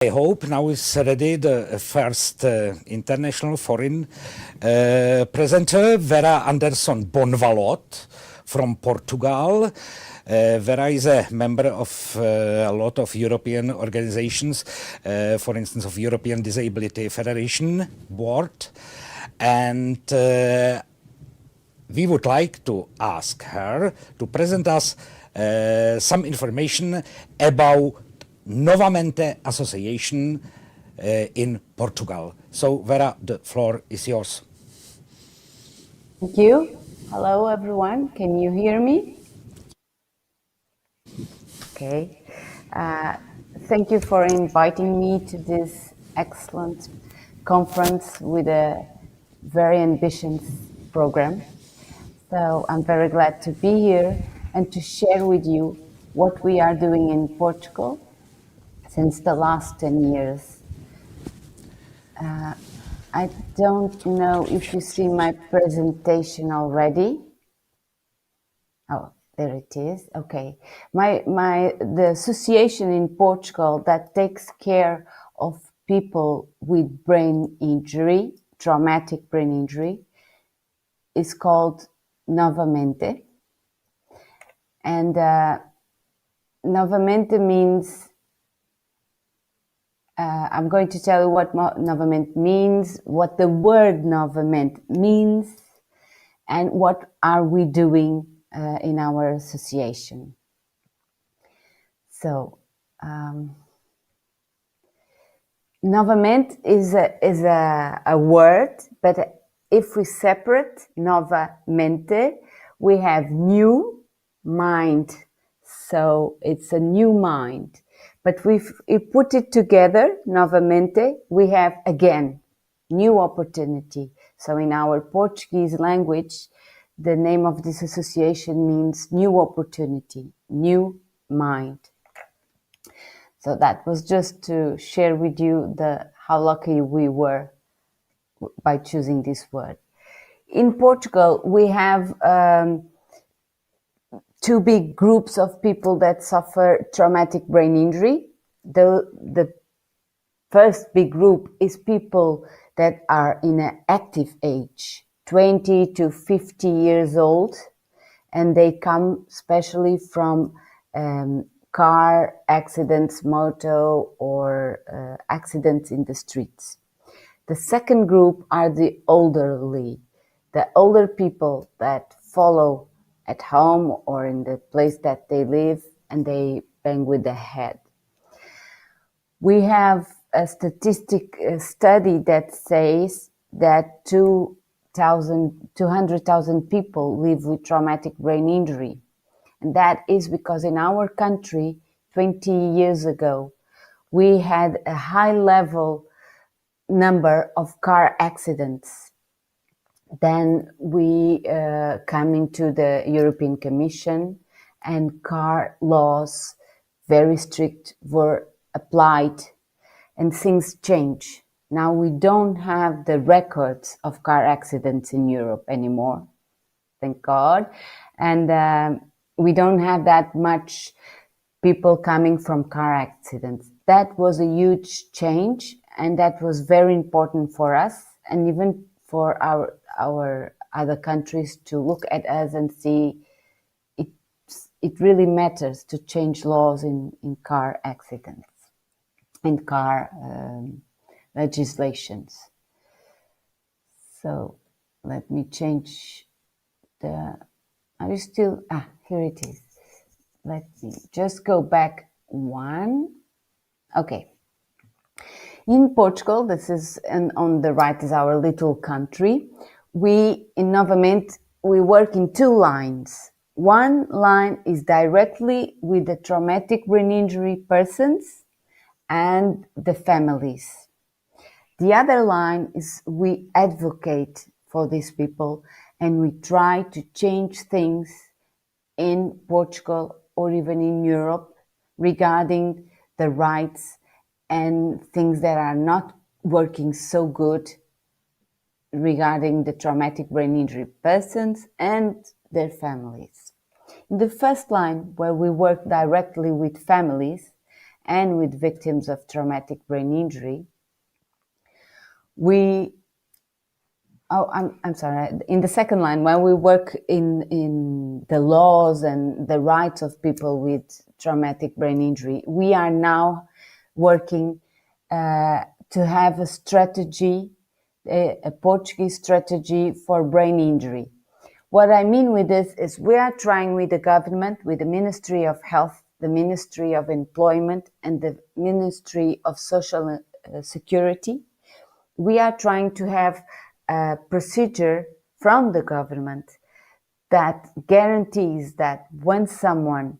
I hope now is ready the first international foreign presenter, Vera Anderson Bonvalot from Portugal. Vera is a member of a lot of European organizations, for instance, of European Disability Federation Board. And we would like to ask her to present us some information about Novamente Association in Portugal. So, Vera, the floor is yours. Thank you. Hello, everyone. Can you hear me? Okay. Thank you for inviting me to this excellent conference with a very ambitious program. So I'm very glad to be here and to share with you what we are doing in Portugal since the last 10 years. I don't know if you see my presentation already. Oh, there it is. Okay. The association in Portugal that takes care of people with brain injury, traumatic brain injury, is called Novamente. And Novamente means I'm going to tell you what Novamente means, what the word Novamente means, and what are we doing in our association. So, Novamente is a word, but if we separate Novamente, we have new mind. So it's a new mind. But if we put it together, Novamente, we have again new opportunity. So in our Portuguese language, the name of this association means new opportunity, new mind. So that was just to share with you how lucky we were by choosing this word. In Portugal, we have two big groups of people that suffer traumatic brain injury. The first big group is people that are in an active age, 20 to 50 years old, and they come especially from car accidents, moto, or accidents in the streets. The second group are the elderly, the older people that follow at home or in the place that they live, and they bang with the head. We have a study that says that 200,000 people live with traumatic brain injury. And that is because in our country, 20 years ago, we had a high level number of car accidents. Then we come into the European Commission, and car laws, very strict, were applied, and things change. Now we don't have the records of car accidents in Europe anymore, thank God. And we don't have that much people coming from car accidents. That was a huge change, and that was very important for us, and even for our other countries to look at us and see it really matters to change laws in car accidents, in car legislations. So let me change are you still, here it is. Let me just go back one. Okay. In Portugal, this is, and on the right is our little country. In Novamente, we work in two lines. One line is directly with the traumatic brain injury persons and the families. The other line is we advocate for these people, and we try to change things in Portugal or even in Europe regarding the rights and things that are not working so good regarding the traumatic brain injury persons and their families. In the first line, where we work directly with families and with victims of traumatic brain injury. I'm sorry. In the second line, when we work in the laws and the rights of people with traumatic brain injury, we are now working to have a strategy, a Portuguese strategy for brain injury. What I mean with this is we are trying with the government, with the Ministry of Health, the Ministry of Employment, and the Ministry of Social Security. We are trying to have a procedure from the government that guarantees that when someone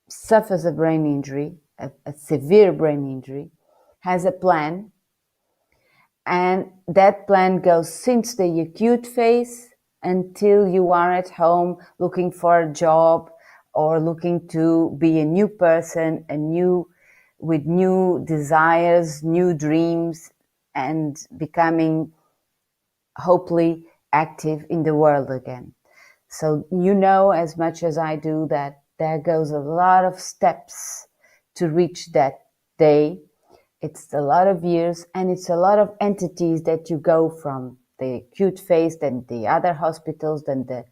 suffers a brain injury, a severe brain injury, has a plan, and that plan goes since the acute phase until you are at home looking for a job or looking to be a new person, with new desires, new dreams, and becoming hopefully active in the world again. So you know as much as I do that there goes a lot of steps to reach that day. It's a lot of years, and it's a lot of entities that you go from the acute phase, then the other hospitals, then the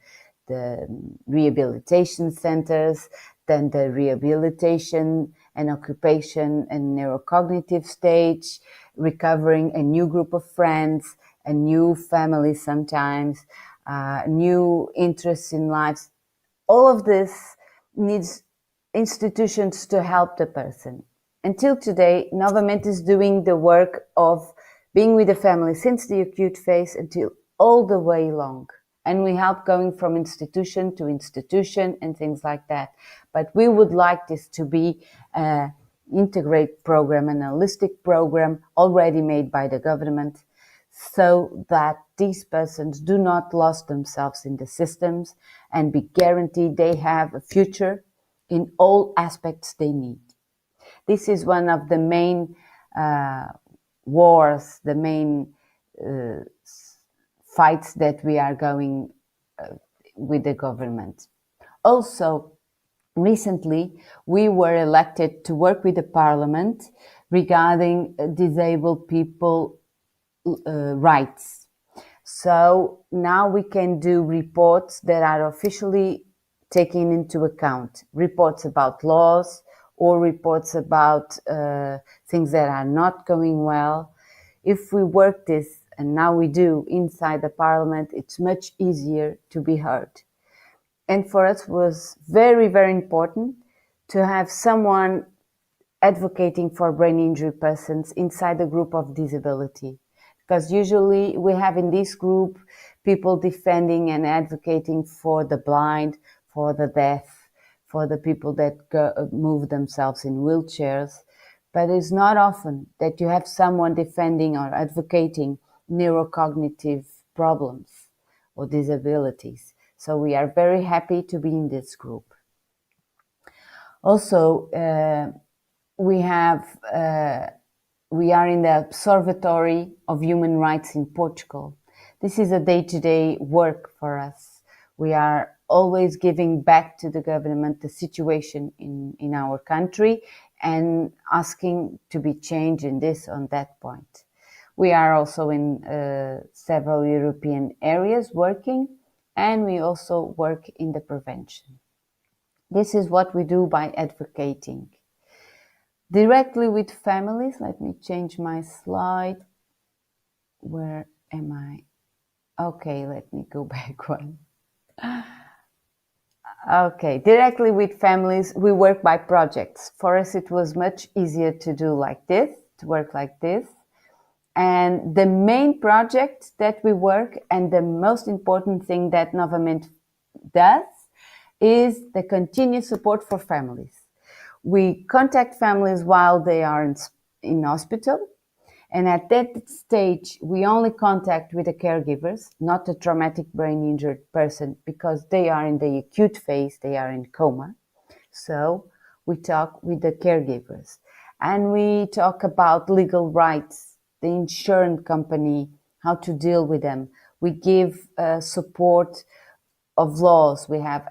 rehabilitation centers, then the rehabilitation and occupation and neurocognitive stage, recovering a new group of friends, a new family sometimes, new interests in life. All of this needs institutions to help the person. Until today, Novamente is doing the work of being with the family since the acute phase until all the way along. And we help going from institution to institution and things like that. But we would like this to be an integrated program, an holistic program already made by the government, so that these persons do not lose themselves in the systems and be guaranteed they have a future in all aspects they need. This is one of the main wars, the main fights that we are going with the government. Also, recently, we were elected to work with the parliament regarding disabled people rights. So now we can do reports that are officially taken into account, reports about laws or reports about things that are not going well. If we work this, and now we do, inside the parliament, it's much easier to be heard. And for us was very, very important to have someone advocating for brain injury persons inside the group of disability. Because usually we have in this group people defending and advocating for the blind, for the deaf, for the people that move themselves in wheelchairs. But it's not often that you have someone defending or advocating neurocognitive problems or disabilities. So we are very happy to be in this group. Also, we are in the Observatory of Human Rights in Portugal. This is a day-to-day work for us. We are always giving back to the government the situation in our country and asking to be changed in this on that point. We are also in several European areas working, and we also work in the prevention. This is what we do by advocating. Directly with families, let me change my slide. Where am I? Okay, let me go back one. Okay, directly with families, we work by projects. For us, it was much easier to do like this, to work like this. And the main project that we work, and the most important thing that Novamente does, is the continuous support for families. We contact families while they are in hospital, and at that stage, we only contact with the caregivers, not the traumatic brain injured person, because they are in the acute phase, they are in coma. So we talk with the caregivers, and we talk about legal rights, the insurance company, how to deal with them. We give support of laws. We have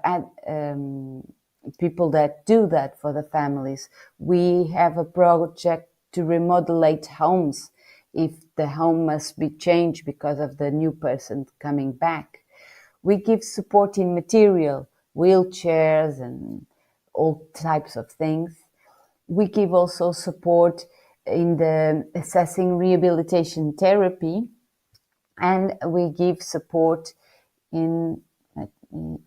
people that do that for the families. We have a project to remodelate homes if the home must be changed because of the new person coming back. We give support in material, wheelchairs and all types of things. We give also support in the assessing rehabilitation therapy, and we give support in, let me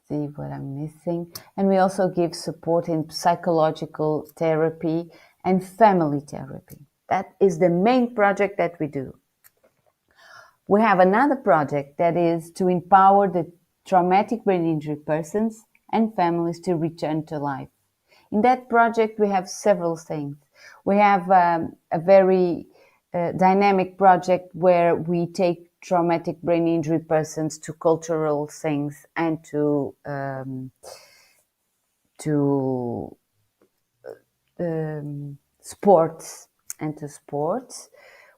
see what I'm missing, and we also give support in psychological therapy and family therapy. That is the main project that we do. We have another project that is to empower the traumatic brain injury persons and families to return to life. In that project, we have several things. We have a very dynamic project where we take traumatic brain injury persons to cultural things and to sports and to sports.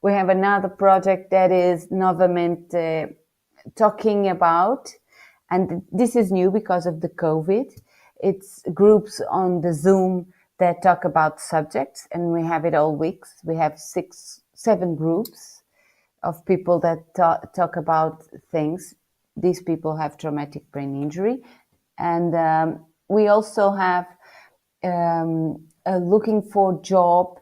We have another project that is Novamente talking about, and this is new because of the COVID. It's groups on the Zoom that talk about subjects, and we have it all weeks. We have 7 groups of people that talk about things. These people have traumatic brain injury. And we also have a looking for job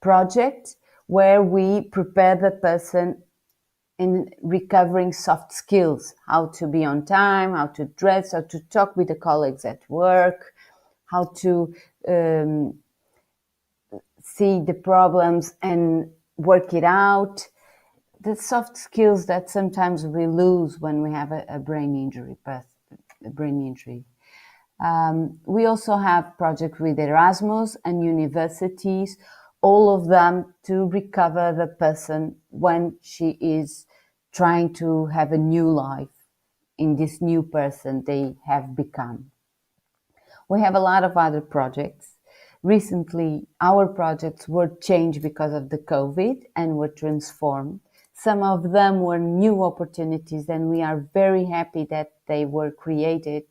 project where we prepare the person in recovering soft skills, how to be on time, how to dress, how to talk with the colleagues at work, how to see the problems and work it out. The soft skills that sometimes we lose when we have a brain injury. We also have projects with Erasmus and universities, all of them to recover the person when she is trying to have a new life in this new person they have become. We have a lot of other projects. Recently, our projects were changed because of the COVID and were transformed. Some of them were new opportunities, and we are very happy that they were created.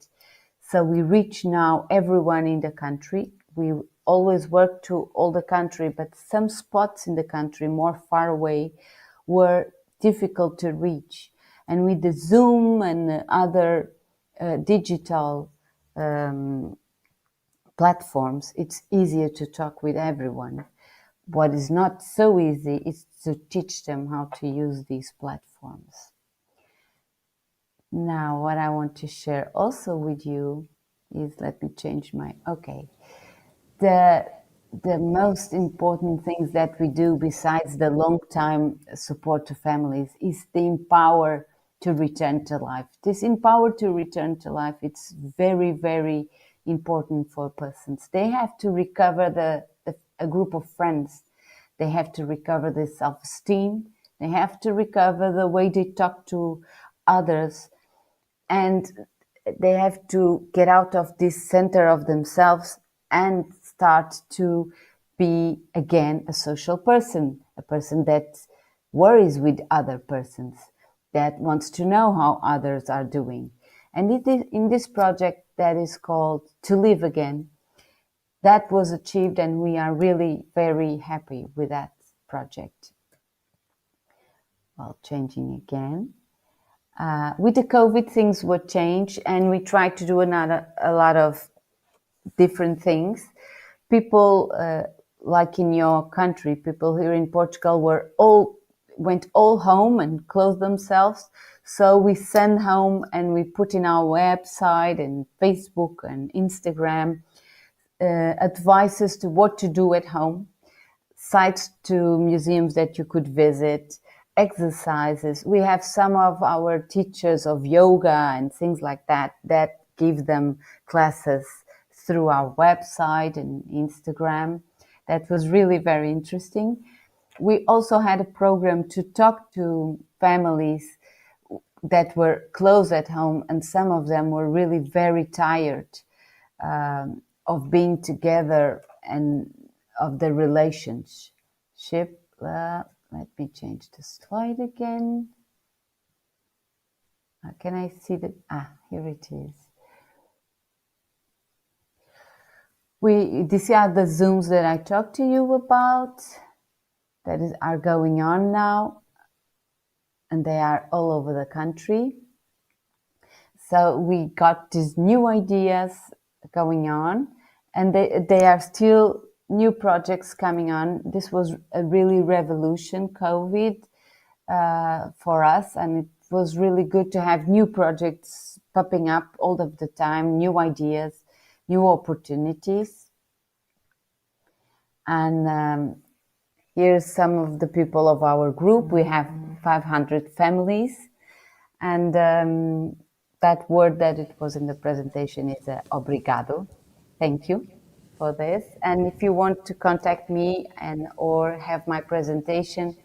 So we reach now everyone in the country. We always work to all the country, but some spots in the country more far away were difficult to reach. And with the Zoom and other digital platforms, it's easier to talk with everyone. What is not so easy is to teach them how to use these platforms. Now, what I want to share also with you is, let me change my, okay. The most important things that we do besides the long-time support to families is the empower to return to life. This empower to return to life, it's very, very important for persons. They have to recover a group of friends. They have to recover their self-esteem. They have to recover the way they talk to others. And they have to get out of this center of themselves and start to be again a social person, a person that worries with other persons, that wants to know how others are doing. And it is in this project that is called To Live Again, that was achieved, and we are really very happy with that project. Well, changing again. With the COVID, things were changed, and we tried to do a lot of different things. People, like in your country, people here in Portugal went all home and closed themselves. So we send home and we put in our website and Facebook and Instagram advices to what to do at home, sites to museums that you could visit, exercises. We have some of our teachers of yoga and things like that give them classes through our website and Instagram. That was really very interesting. We also had a program to talk to families that were close at home, and some of them were really very tired of being together and of the relationship. Let me change the slide again. Can I see that? Here it is. These are the Zooms that I talked to you about are going on now, and they are all over the country. So we got these new ideas going on, and they are still new projects coming on. This was a really revolution, COVID, for us, and it was really good to have new projects popping up all of the time, new ideas, new opportunities. And here's some of the people of our group. We have 500 families, and that word that it was in the presentation is obrigado. Thank you for this. And if you want to contact me or have my presentation,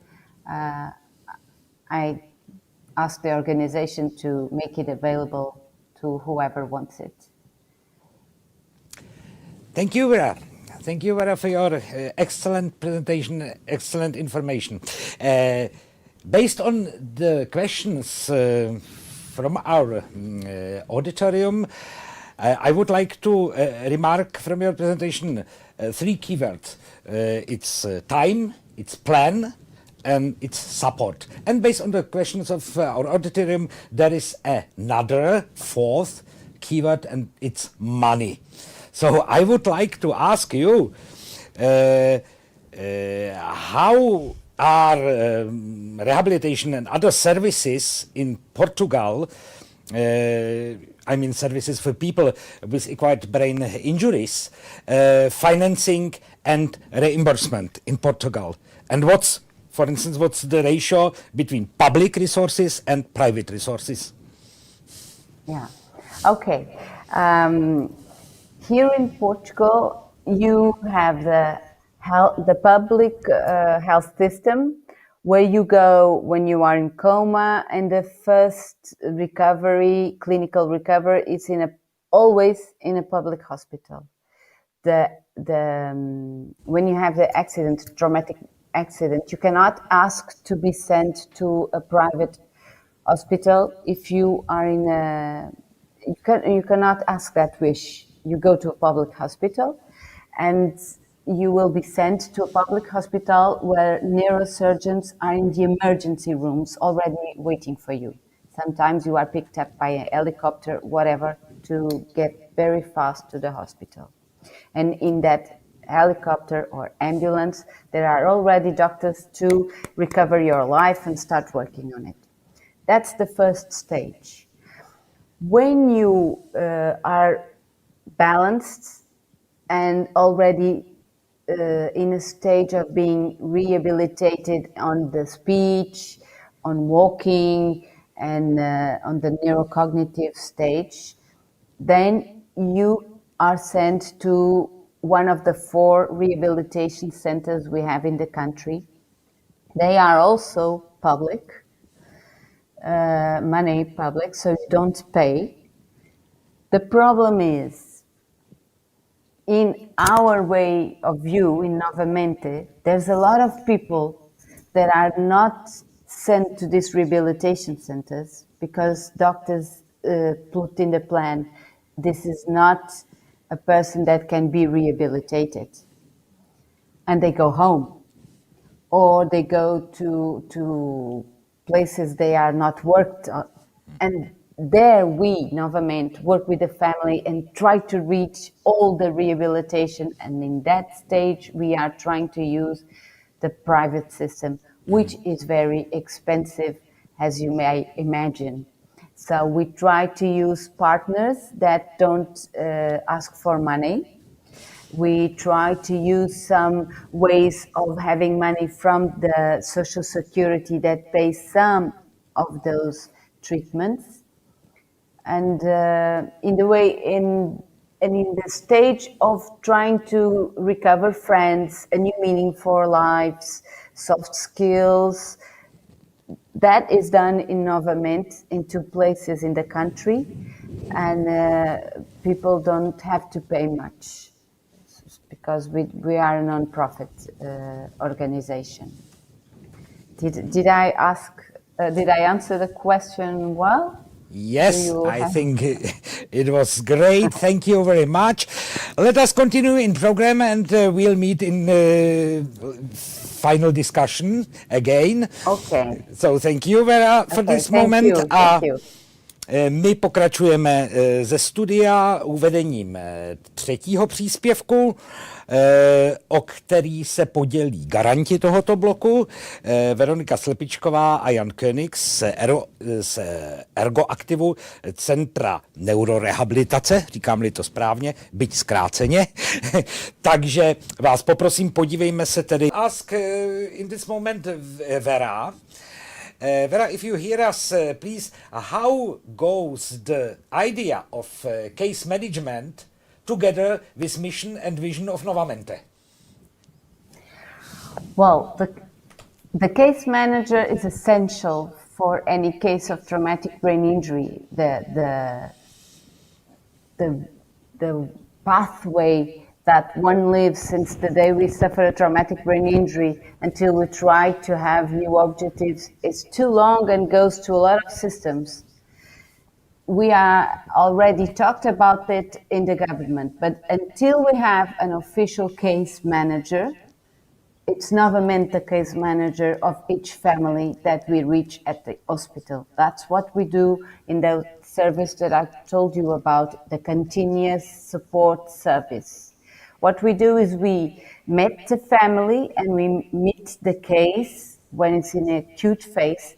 I ask the organization to make it available to whoever wants it. Thank you, Vera. Thank you, Vera, for your excellent presentation, excellent information. Based on the questions from our auditorium, I would like to remark from your presentation 3 keywords. It's time, it's plan, and it's support. And based on the questions of our auditorium, there is another 4th keyword, and it's money. So I would like to ask you, how are rehabilitation and other services in Portugal, I mean services for people with acquired brain injuries, financing and reimbursement in Portugal? And for instance, what's the ratio between public resources and private resources? Yeah, okay. Here in Portugal, you have the public health system, where you go when you are in coma, and the first clinical recovery is always in a public hospital. When you have the traumatic accident, you cannot ask to be sent to a private hospital. If you are you cannot ask that wish. You go to a public hospital, and you will be sent to a public hospital where neurosurgeons are in the emergency rooms already waiting for you. Sometimes you are picked up by a helicopter, whatever, to get very fast to the hospital. And in that helicopter or ambulance, there are already doctors to recover your life and start working on it. That's the first stage. When you are balanced and already in a stage of being rehabilitated on the speech, on walking, and on the neurocognitive stage, then you are sent to one of the 4 rehabilitation centers we have in the country. They are also public, money public, so you don't pay. The problem is, in our way of view, in Novamente, there's a lot of people that are not sent to these rehabilitation centers because doctors put in the plan, this is not a person that can be rehabilitated. And they go home, or they go to places they are not worked on. And there we, Novamente, work with the family and try to reach all the rehabilitation. And in that stage, we are trying to use the private system, which is very expensive, as you may imagine. So we try to use partners that don't ask for money. We try to use some ways of having money from the Social Security that pays some of those treatments. And in the stage of trying to recover friends, a new meaning for lives, soft skills, that is done in Novamente in 2 places in the country, and people don't have to pay much because we are a non-profit organization. Did I answer the question well? Yes, you I have- think it was great. Thank you very much. Let us continue in program and we'll meet in final discussion again. Okay. So thank you, Vera, for Okay, this moment. Thank you. My pokračujeme ze studia uvedením třetího příspěvku, o který se podělí garanti tohoto bloku, Veronika Slepičková a Jan König z Ergoaktivu Centra neurorehabilitace, říkám-li to správně, byť zkráceně. Takže vás poprosím, podívejme se tedy. Ask in this moment Vera. Vera, if you hear us, please, how goes the idea of case management together with mission and vision of Novamente? Well, the case manager is essential for any case of traumatic brain injury. The pathway that one lives since the day we suffer a traumatic brain injury until we try to have new objectives is too long and goes to a lot of systems. We are already talked about it in the government, but until we have an official case manager, it's Novamente case manager of each family that we reach at the hospital. That's what we do in the service that I told you about, the continuous support service. What we do is we meet the family and we meet the case when it's in an acute phase.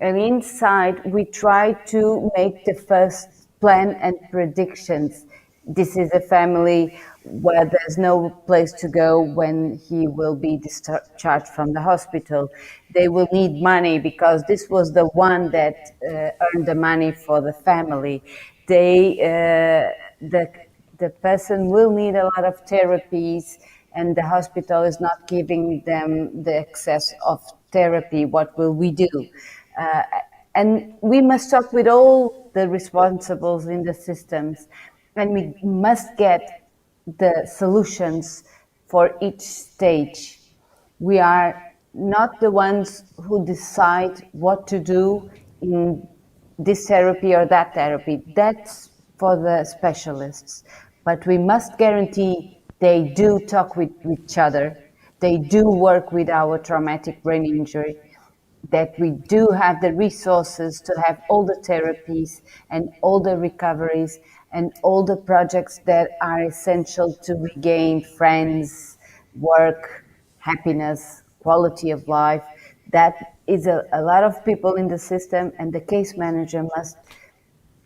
And inside, we try to make the first plan and predictions. This is a family where there's no place to go when he will be discharged from the hospital. They will need money because this was the one that earned the money for the family. The person will need a lot of therapies and the hospital is not giving them the access of therapy. What will we do? And we must talk with all the responsibles in the systems, and we must get the solutions for each stage. We are not the ones who decide what to do in this therapy or that therapy. That's for the specialists. But we must guarantee they do talk with each other, they do work with our traumatic brain injury, that we do have the resources to have all the therapies and all the recoveries and all the projects that are essential to regain friends, work, happiness, quality of life. That is a lot of people in the system, and the case manager must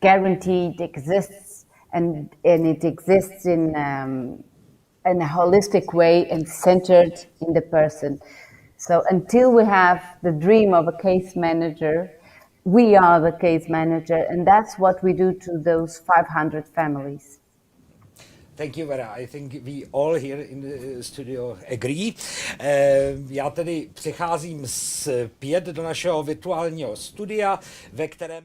guarantee it exists, and it exists in a holistic way and centered in the person. So until we have the dream of a case manager, we are the case manager, and that's what we do to those 500 families. Thank you, Vera. I think we all here in the studio agree. Já tedy přicházím zpět do našeho virtuálního studia, ve kterém